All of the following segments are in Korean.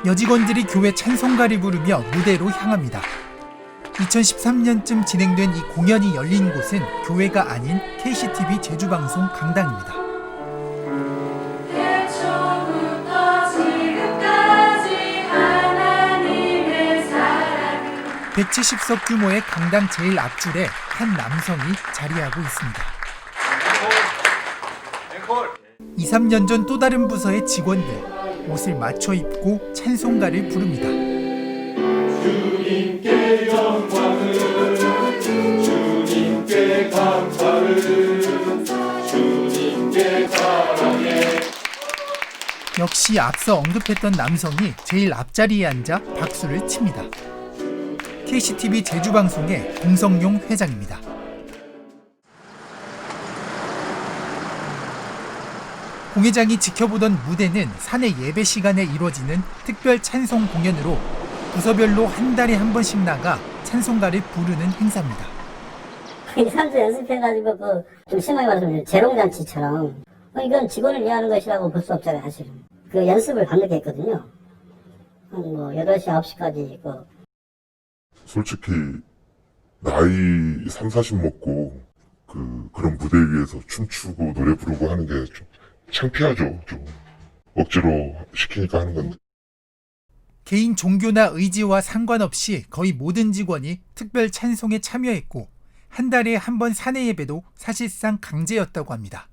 여직원들이 교회 찬송가를 부르며 무대로 향합니다. 2013년쯤 진행된 이 공연이 열린 곳은 교회가 아닌 KCTV 제주방송 강당입니다. 170석 규모의 강당 제일 앞줄에 한 남성이 자리하고 있습니다. 2, 3년 전 또 다른 부서의 직원들, 옷을 맞춰 입고 찬송가를 부릅니다. 주님께 영광을, 주님께 감사를, 주님께 사랑해. 역시 앞서 언급했던 남성이 제일 앞자리에 앉아 박수를 칩니다. KCTV 제주방송의 공성용 회장입니다. 공 회장이 지켜보던 무대는 사내 예배 시간에 이루어지는 특별 찬송 공연으로 부서별로 한 달에 한 번씩 나가 찬송가를 부르는 행사입니다. 3주 연습해가지고 좀 심하게 말하면 재롱잔치처럼 이건 직원을 위하는 것이라고 볼 수 없잖아요, 사실은. 그 연습을 밤늦게 했거든요. 한 8시, 9시까지. 솔직히 나이 3, 40 먹고 그런 무대 위에서 춤추고 노래 부르고 하는 게 좀 창피하죠. 좀 억지로 시키니까 하는 건데. 개인 종교나 의지와 상관없이 거의 모든 직원이 특별 찬송에 참여했고 한 달에 한 번 사내 예배도 사실상 강제였다고 합니다.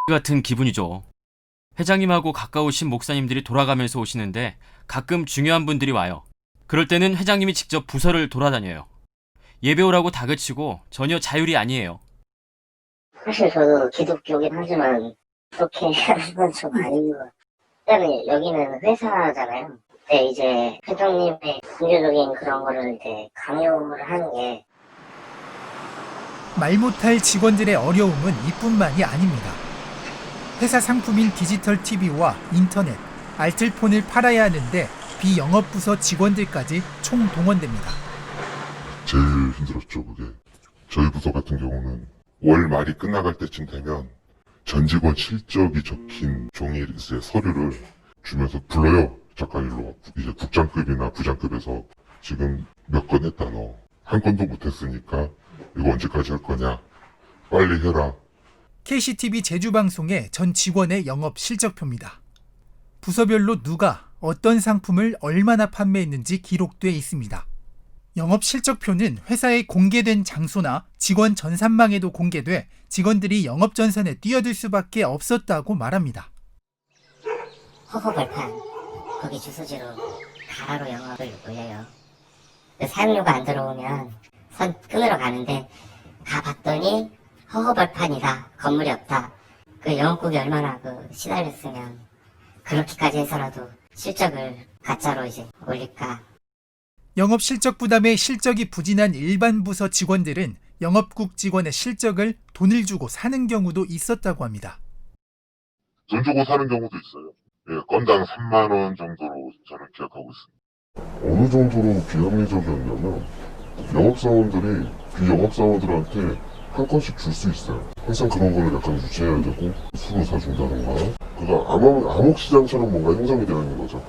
같은 기분이죠. 회장님하고 가까우신 목사님들이 돌아가면서 오시는데 가끔 중요한 분들이 와요. 그럴 때는 회장님이 직접 부서를 돌아다녀요. 예배 오라고 다그치고 전혀 자율이 아니에요. 사실 저도 기독교긴 하지만 그렇게 하는 건 좀 아닌 것 같아요. 일단은 여기는 회사잖아요. 근데 이제 회장님의 종교적인 그런 거를 이제 강요를 하는 게 말 못할 직원들의 어려움은 이뿐만이 아닙니다. 회사 상품인 디지털 TV와 인터넷, 알뜰폰을 팔아야 하는데 비영업부서 직원들까지 총동원됩니다. 제일 힘들었죠, 그게. 저희 부서 같은 경우는 월 말이 끝나갈 때쯤 되면 전 직원 실적이 적힌 종이 서류를 주면서 불러요. 잠깐 일로 와. 이제 국장급이나 부장급에서 지금 몇 건 했다 너. 한 건도 못했으니까 이거 언제까지 할 거냐. 빨리 해라. KCTV 제주방송의 전 직원의 영업 실적표입니다. 부서별로 누가 어떤 상품을 얼마나 판매했는지 기록돼 있습니다. 영업 실적표는 회사에 공개된 장소나 직원 전산망에도 공개돼 직원들이 영업 전선에 뛰어들 수밖에 없었다고 말합니다. 허허벌판 거기 주소지로 가라로 영업을 올려요. 사용료가 안 들어오면 선 끊으러 가는데 가봤더니 허허벌판이다, 건물이 없다. 그 영업국이 얼마나 시달렸으면 그렇게까지 해서라도 실적을 가짜로 이제 올릴까. 영업 실적 부담에 실적이 부진한 일반 부서 직원들은 영업국 직원의 실적을 돈을 주고 사는 경우도 있었다고 합니다. 돈 주고 사는 경우도 있어요. 예, 건당 3만 원 정도로 저는 기억하고 있습니다. 어느 정도로 비합리적이었냐면 영업사원들이 비영업사원들한테 한 건씩 줄 수 있어요. 항상 그런 거를 약간 유지해야 되고 술을 사준다던가 그가 암흑시장처럼 뭔가 형성이 되어 있는 거죠.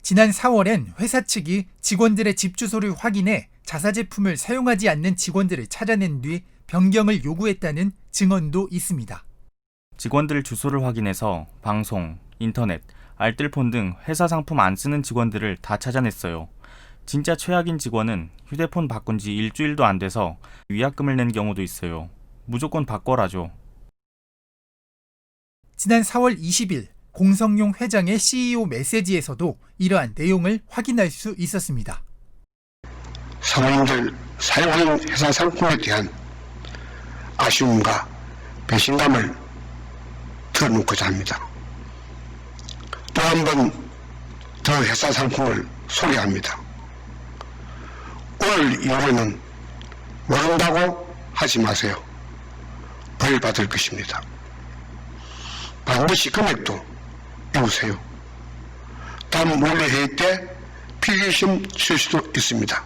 지난 4월엔 회사 측이 직원들의 집 주소를 확인해 자사 제품을 사용하지 않는 직원들을 찾아낸 뒤 변경을 요구했다는 증언도 있습니다. 직원들 주소를 확인해서 방송, 인터넷, 알뜰폰 등 회사 상품 안 쓰는 직원들을 다 찾아냈어요. 진짜 최악인 직원은 휴대폰 바꾼 지 일주일도 안 돼서 위약금을 낸 경우도 있어요. 무조건 바꿔라죠. 지난 4월 20일 공성용 회장의 CEO 메시지에서도 이러한 내용을 확인할 수 있었습니다. 사원들 사용하는 회사 상품에 대한 아쉬움과 배신감을 드러놓고자 합니다. 또 한 번 더 회사 상품을 소개합니다. 오늘 이후로는 모른다고 하지 마세요. 벌 받을 것입니다. 반드시 금액도 배우세요. 다음 몰래회의 때 필기시험 칠 수도 있습니다.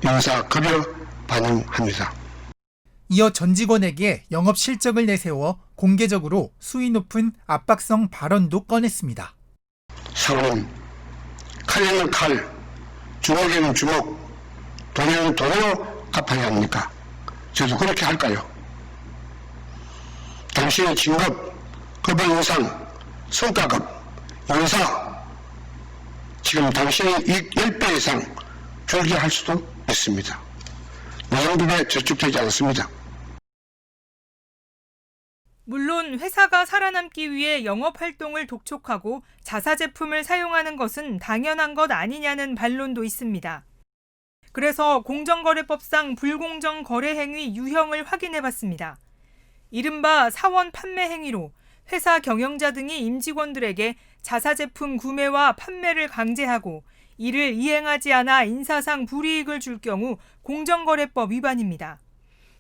인사급여 반영합니다. 이어 전 직원에게 영업 실적을 내세워 공개적으로 수위 높은 압박성 발언도 꺼냈습니다. 사원은 칼에는 칼, 주먹에는 주먹, 돈에는 돈으로 갚아야 합니까? 저도 그렇게 할까요? 당신의 진급, 급여 인상, 성과급, 연사, 지금 당신의 이익 10배 이상 줄게 할 수도 있습니다. 노동부에 저축되지 않습니다. 물론 회사가 살아남기 위해 영업활동을 독촉하고 자사 제품을 사용하는 것은 당연한 것 아니냐는 반론도 있습니다. 그래서 공정거래법상 불공정 거래 행위 유형을 확인해봤습니다. 이른바 사원 판매 행위로 회사 경영자 등이 임직원들에게 자사 제품 구매와 판매를 강제하고 이를 이행하지 않아 인사상 불이익을 줄 경우 공정거래법 위반입니다.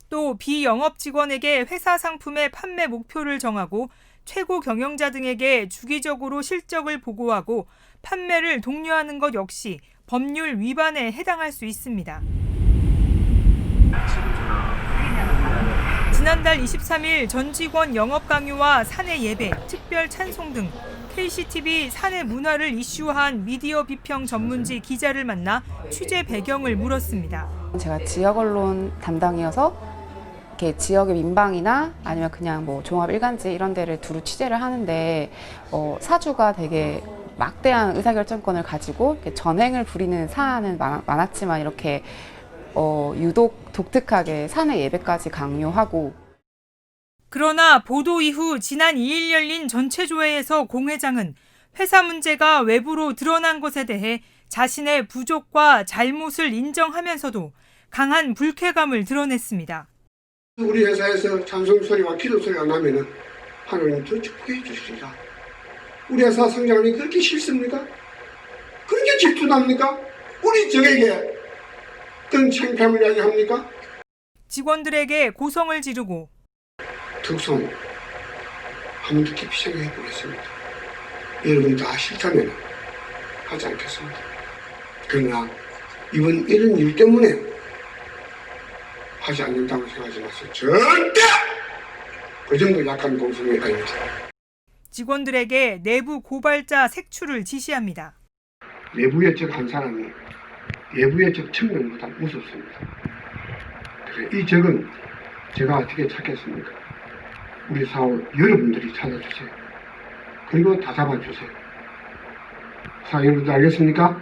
또 비영업 직원에게 회사 상품의 판매 목표를 정하고 최고 경영자 등에게 주기적으로 실적을 보고하고 판매를 독려하는 것 역시 법률 위반에 해당할 수 있습니다. 지난달 23일 전 직원 영업 강요와 사내 예배, 특별 찬송 등 KCTV 사내 문화를 이슈화한 미디어 비평 전문지 기자를 만나 취재 배경을 물었습니다. 제가 지역 언론 담당이어서 이렇게 지역의 민방이나 아니면 그냥 뭐 종합 일간지 이런 데를 두루 취재를 하는데 사주가 되게 막대한 의사결정권을 가지고 이렇게 전횡을 부리는 사안은 많았지만 이렇게 유독 독특하게 사내 예배까지 강요하고. 그러나 보도 이후 지난 2일 열린 전체 조회에서 공 회장은 회사 문제가 외부로 드러난 것에 대해 자신의 부족과 잘못을 인정하면서도 강한 불쾌감을 드러냈습니다. 우리 회사에서 찬송 소리와 기도 소리가 나면은 하나님 더 축복해 주시리라. 우리 회사 성장하는 게 그렇게 싫습니까? 그렇게 질투납니까? 우리 적에게 그런 창피함을 이야기합니까? 직원들에게 고성을 지르고 특송 한번 더 깊이 생각해 보겠습니다. 여러분이 다 싫다면 하지 않겠습니다. 그러나 이번 이런 일 때문에 하지 않는다고 생각하지 마세요. 절대 그 정도 약한 공성이 아닙니다. 직원들에게 내부 고발자 색출을 지시합니다. 내부 예측 한 사람이 외부 예측 1000명보다 무섭습니다. 그래서 이 적은 제가 어떻게 찾겠습니까? 우리 사업 여러분들이 찾아주세요. 그리고 다 잡아주세요. 사장님들 알겠습니까?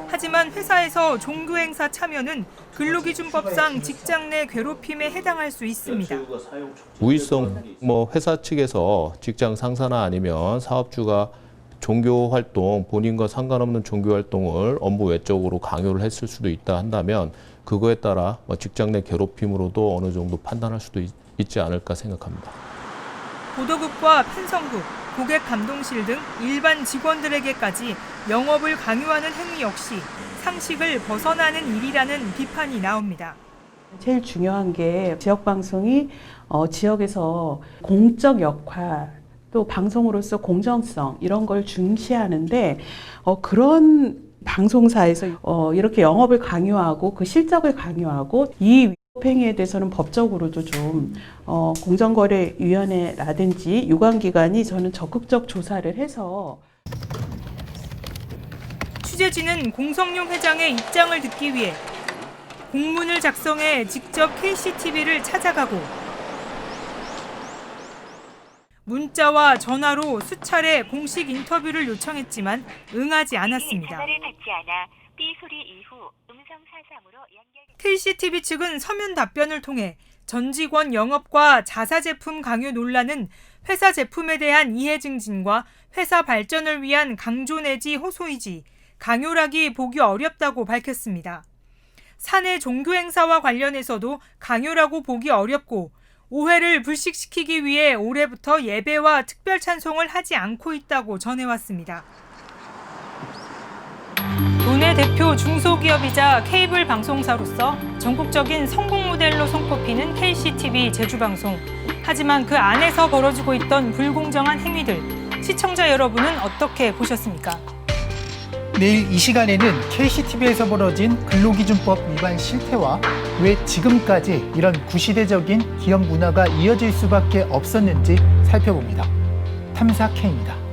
하지만 회사에서 종교행사 참여는 근로기준법상 직장 내 괴롭힘에 해당할 수 있습니다. 우의성 회사 측에서 직장 상사나 아니면 사업주가 종교 활동, 본인과 상관없는 종교 활동을 업무 외적으로 강요를 했을 수도 있다 한다면 그거에 따라 직장 내 괴롭힘으로도 어느 정도 판단할 수도 있지 않을까 생각합니다. 보도국과 편성국, 고객감동실 등 일반 직원들에게까지 영업을 강요하는 행위 역시 상식을 벗어나는 일이라는 비판이 나옵니다. 제일 중요한 게 지역방송이 지역에서 공적 역할, 또 방송으로서 공정성 이런 걸 중시하는데 그런 방송사에서 이렇게 영업을 강요하고 그 실적을 강요하고 이 행위에 대해서는 법적으로도 좀 공정거래위원회라든지 유관기관이 저는 적극적 조사를 해서. 취재진은 공성용 회장의 입장을 듣기 위해 공문을 작성해 직접 KCTV를 찾아가고 문자와 전화로 수차례 공식 인터뷰를 요청했지만 응하지 않았습니다. KCTV 측은 서면 답변을 통해 전 직원 영업과 자사 제품 강요 논란은 회사 제품에 대한 이해 증진과 회사 발전을 위한 강조 내지 호소이지 강요라기 보기 어렵다고 밝혔습니다. 사내 종교 행사와 관련해서도 강요라고 보기 어렵고 오해를 불식시키기 위해 올해부터 예배와 특별 찬송을 하지 않고 있다고 전해왔습니다. 도내 대표 중소기업이자 케이블 방송사로서 전국적인 성공 모델로 손꼽히는 KCTV 제주방송. 하지만 그 안에서 벌어지고 있던 불공정한 행위들, 시청자 여러분은 어떻게 보셨습니까? 내일 이 시간에는 KCTV에서 벌어진 근로기준법 위반 실태와 왜 지금까지 이런 구시대적인 기업 문화가 이어질 수밖에 없었는지 살펴봅니다. 탐사 K입니다.